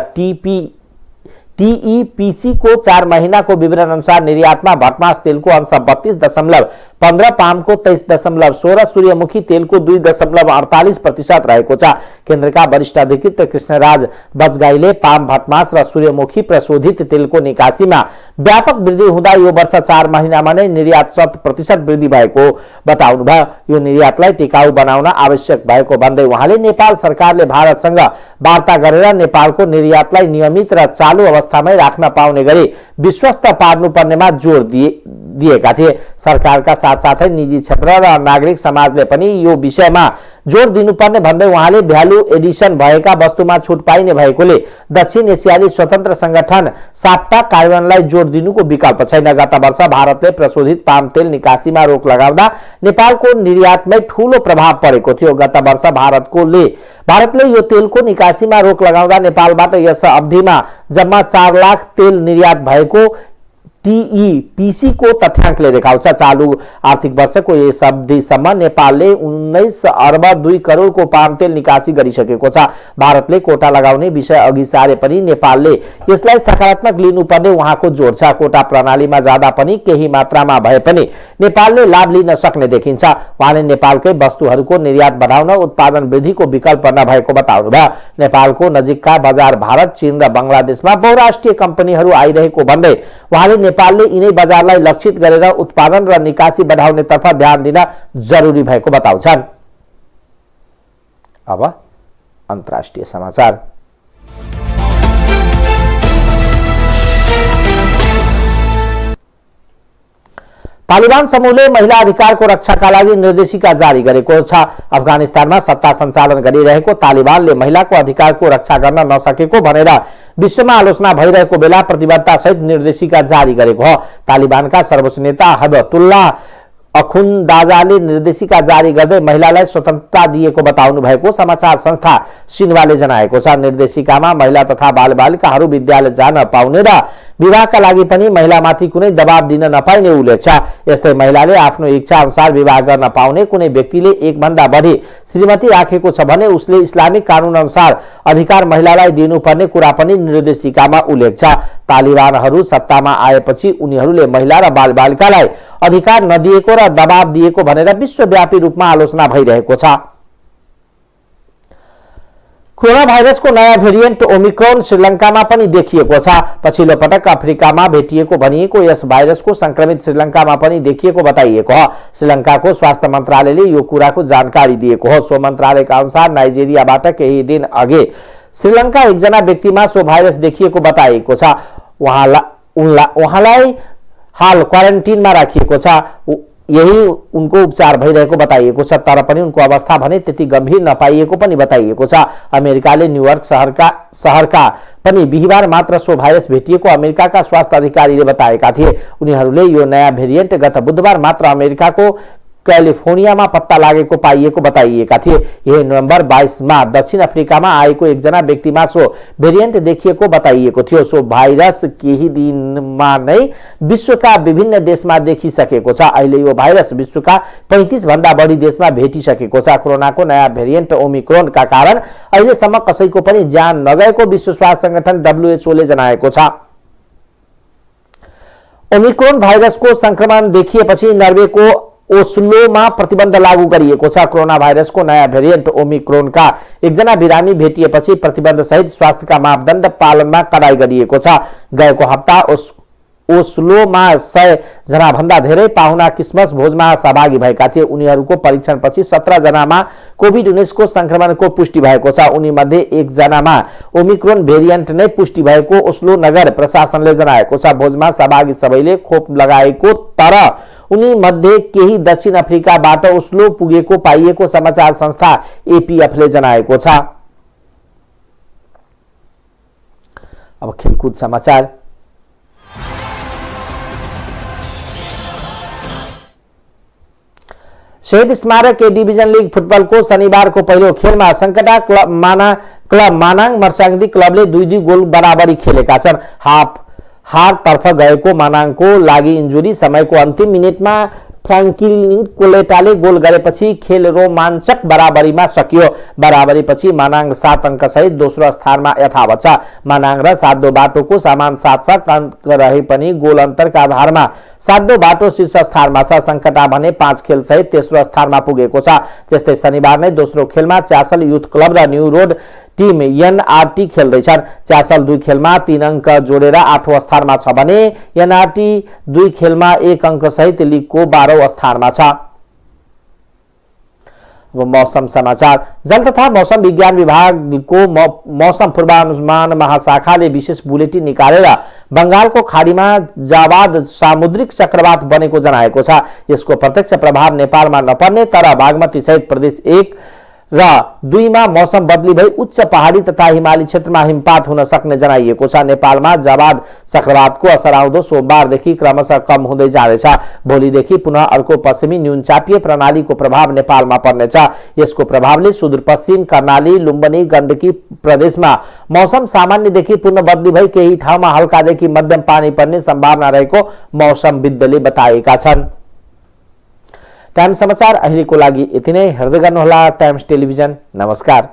टीईपीसी को 4 महीनाको विवरण अनुसार निर्यातमा भटमास तेलको अंश 32.15, पामको 23.16, सूर्यमुखी तेलको 2.48% रहेको छ। केन्द्रका वरिष्ठ अधिकृत कृष्णराज बजगाईले पाम, भटमास र सूर्यमुखी प्रशोधित तेलको निकासीमा व्यापक वृद्धि हुँदा यो वर्ष 4 महिनामा नै निर्यात 100% वृद्धि भएको बताउनुभयो। यो निर्यातलाई टिकाउ बनाउन आवश्यक भएको भन्दै उहाँले नेपाल सरकारले भारतसँग वार्ता गरेर नेपालको निर्यातलाई नियमित र चालु अवस्थामै राख्न पाउने गरी विश्वस्त पार्नुपर्नेमा जोड दिएका थिए। सरकारका साथसाथै निजी क्षेत्र र नागरिक समाजले पनि यो विषयमा जोड दिनुपर्ने भन्दै उहाँले भ्यालु एडिसन भएका वस्तुमा छुट पाइने भएकोले दक्षिण एसियाली स्वतन्त्र संगठन साप्टा कार्यान्वयनलाई जोड दिनुको विकल्प छैन। गत वर्ष भारतले प्रशोधित पाम तेल निकासीमा रोक लगाउँदा नेपालको निर्यातमै ठूलो प्रभाव परेको थियो। गत वर्ष भारतले यो तेलको निकासीमा रोक लगाउँदा नेपालबाट यस अवधिमा जम्मा 4 लाख तेल निर्यात भएको टीईपीसी को तथ्याङ्कले देखाउँछ। चालु आर्थिक वर्षको यस अवधिसम्म नेपालले 19 अर्ब 2 करोडको पाम तेल निकासी गरिसकेको छ। भारतले कोटा लगाउने विषय अघि सारे पनि नेपालले यसलाई सकारात्मक लिनुपर्ने उहाँको जोड छ। कोटा प्रणालीमा जाँदा पनि केही मात्रामा भए पनि नेपालले लाभ लिन सक्ने देखिन्छ। उहाँले नेपालकै वस्तुहरूको निर्यात बढाउन उत्पादन वृद्धिको विकल्प नभएको बताउनुभयो। नेपालको नजिकका बजार भारत, चीन र बंगलादेशमा बहुराष्ट्रिय कम्पनीहरू आइरहेको भन्दै उहाँले नेपालले यिनै बजारलाई लक्षित गरेर उत्पादन र निकासी बढाउनेतर्फ ध्यान दिन जरुरी भएको बताउँछन्। अब अन्तर्राष्ट्रिय समाचार। तालिबान समूहले महिला अधिकारको रक्षाका लागि निर्देशिका जारी गरेको छ। अफगानिस्तानमा सत्ता सञ्चालन गरिरहेको तालिबानले महिलाको अधिकारको रक्षा गर्न नसकेको भनेर विश्वमा आलोचना भइरहेको बेला प्रतिबद्धता सहित निर्देशिका जारी गरेको हो। तालिबानका सर्वोच्च नेता हबतुल्लाह अखुन्दाजाले निर्देशिका जारी गर्दै महिलालाई स्वतन्त्रता दिएको बताउनु भएको समाचार संस्था सिन्वाले जनाएको छ। निर्देशिकामा महिला तथा बालबालिकाहरू विद्यालय जान पाउने र विवाहका लागि पनि महिलामाथि कुनै दबाव दिन नपाइने उल्लेख छ। यस्तै महिलाले आफ्नो इच्छा अनुसार विवाह गर्न पाउने, कुनै व्यक्तिले एक भन्दा बढी श्रीमती राखेको छ भने उसले इस्लामिक कानून अनुसार अधिकार महिलालाई दिनुपर्ने कुरा पनि निर्देशिकामा उल्लेख छ। तालिबानहरू सत्तामा आएपछि उनीहरूले महिला र बालबालिकालाई अधिकार नदिएको र दबाव दिएको भनेर विश्वव्यापी रूपमा आलोचना भइरहेको छ। कोरोना भाइरसको नयाँ भेरिएन्ट ओमिक्रोन श्रीलङ्कामा पनि देखिएको छ। पछिल्लो पटक अफ्रिकामा भेटिएको भनिएको यस भाइरसको संक्रमित श्रीलङ्कामा पनि देखिएको बताइएको हो। श्रीलङ्काको स्वास्थ्य मन्त्रालयले यो कुराको जानकारी दिएको हो। सो मन्त्रालयका अनुसार नाइजेरियाबाट केही दिन अघि श्रीलङ्का एकजना व्यक्तिमा सो भाइरस देखिएको बताइएको छ। उहाँलाई हाल क्वारेन्टिनमा राखिएको छ। यही उनको उपचार भइरहेको बताइएको छ। तर पनि उनको अवस्था भने त्यति गम्भीर नपाइएको पनि बताइएको छ। अमेरिकाले न्युयोर्क शहरका पनि बिहिबार मात्र सो भाइरस भेटिएको अमेरिकाका स्वास्थ्य अधिकारीले बताएका थिए। उनीहरूले यो नयाँ भेरिएन्ट गत बुधबार मात्र अमेरिकाको क्यालिफोर्नियामा पत्ता लागेको पाइएको बताइएका थिए। यही नोभेम्बर 22मा दक्षिण अफ्रिकामा आएको एकजना व्यक्तिमा सो भेरिएन्ट देखिएको बताइएको थियो। सो भाइरस केही दिनमा नै विश्वका विभिन्न देशमा देखिसकेको छ। अहिले यो भाइरस विश्वका 35 भन्दा बढी देशमा भेटिसकेको छ। कोरोनाको नयाँ भेरिएन्ट ओमिक्रोनका कारण अहिलेसम्म कसैको पनि ज्यान नगएको विश्व स्वास्थ्य संगठन WHO ले जनाएको छ। ओमिक्रोन भाइरसको संक्रमण देखिएपछि नर्वेको ओस्लोमा प्रतिबन्ध लागू गरिएको छ। कोरोना भाइरसको नयाँ भेरिएन्ट ओमिक्रोनका एकजना बिरामी भेटिएपछि प्रतिबन्ध सहित स्वास्थ्यका मापदण्ड पालनमा कडाई गरिएको छ। गएको हप्ता ओस्लोमा 100 जना भन्दा धेरै पाहुना क्रिसमस भोजमा सहभागी भएका थिए। उनीहरूको परीक्षणपछि 17 जनामा कोभिड-19 को संक्रमणको पुष्टि भएको छ। उनी मध्ये 1 जनामा ओमिक्रोन भेरिएन्ट नै पुष्टि भएको ओस्लो नगर प्रशासनले जनाएको छ। भोजमा सहभागी सबैले खोप लगाएको तर उनी मध्ये केही दक्षिण अफ्रिकाबाट ओस्लो पुगेको पाइएको समाचार संस्था APF ले जनाएको छ। अब खेलकुद समाचार। शहीद स्मारक ए डिभिजन लीग फुटबलको शनिबारको पहिलो खेलमा संकटा क्लब मानाङ मर्साङ्दी क्लबले 2-2 गोल बराबरी खेलेका छन्। हारतर्फ गएको मानाङको लागि इन्जुरी समयको अन्तिम मिनेटमा फ्राङ्किलिन कोलेटाले गोल गरेपछि खेल रोमाञ्चक बराबरीमा सकियो। बराबरीपछि मानाङ 7 अङ्क सहित दोस्रो स्थानमा यथावत छ। मानाङ र सातो बाटोको समान 7 अङ्क रहे पनि गोल अन्तरका आधारमा सातो बाटो शीर्ष स्थानमा छ। संकटा भने 5 खेल सहित तेस्रो स्थानमा पुगेको छ। त्यस्तै शनिबार नै दोस्रो खेलमा च्यासल युथ क्लब र न्यू रोड टिम NRT खेल्दैछन्। च्यासल 2 खेलमा 3 अङ्क जोडेर 8औं स्थानमा छ भने NRT 2 खेलमा 1 अङ्क सहित लिगको 12औं स्थानमा छ। मौसम समाचार। जल तथा मौसम विज्ञान विभागको मौसम पूर्वानुमान महाशाखाले विशेष बुलेटिन निकालेर बंगालको खाडीमा जावाद सामुद्रिक चक्रवात बनेको जनाएको छ। यसको प्रत्यक्ष प्रभाव नेपालमा नपर्ने तर बागमती सहित प्रदेश 1 र 2 मा मौसम बदली भई उच्च पहाडी तथा हिमाली क्षेत्रमा हिमपात हुन सक्ने जनाइएको छ। नेपालमा जावाद चक्रवातको असर आउँदो सोमबारदेखि क्रमशः कम हुँदै जानेछ। भोलिदेखि पुनः अर्को पश्चिमी न्यूनचापीय प्रणालीको प्रभाव नेपालमा पर्नेछ। यसको प्रभावले सुदूरपश्चिम कर्णाली, लुम्बिनी, गण्डकी प्रदेशमा मौसम सामान्यदेखि पूर्ण बदली भई केही ठाउँमा हल्कादेखि मध्यम पानी पर्ने सम्भावना रहेको मौसमविदले बताएका छन्। टाइम्स समाचार अहिलेको लागि यति नै। हेर्दै गर्नुहोला टाइम्स टेलिभिजन। नमस्कार।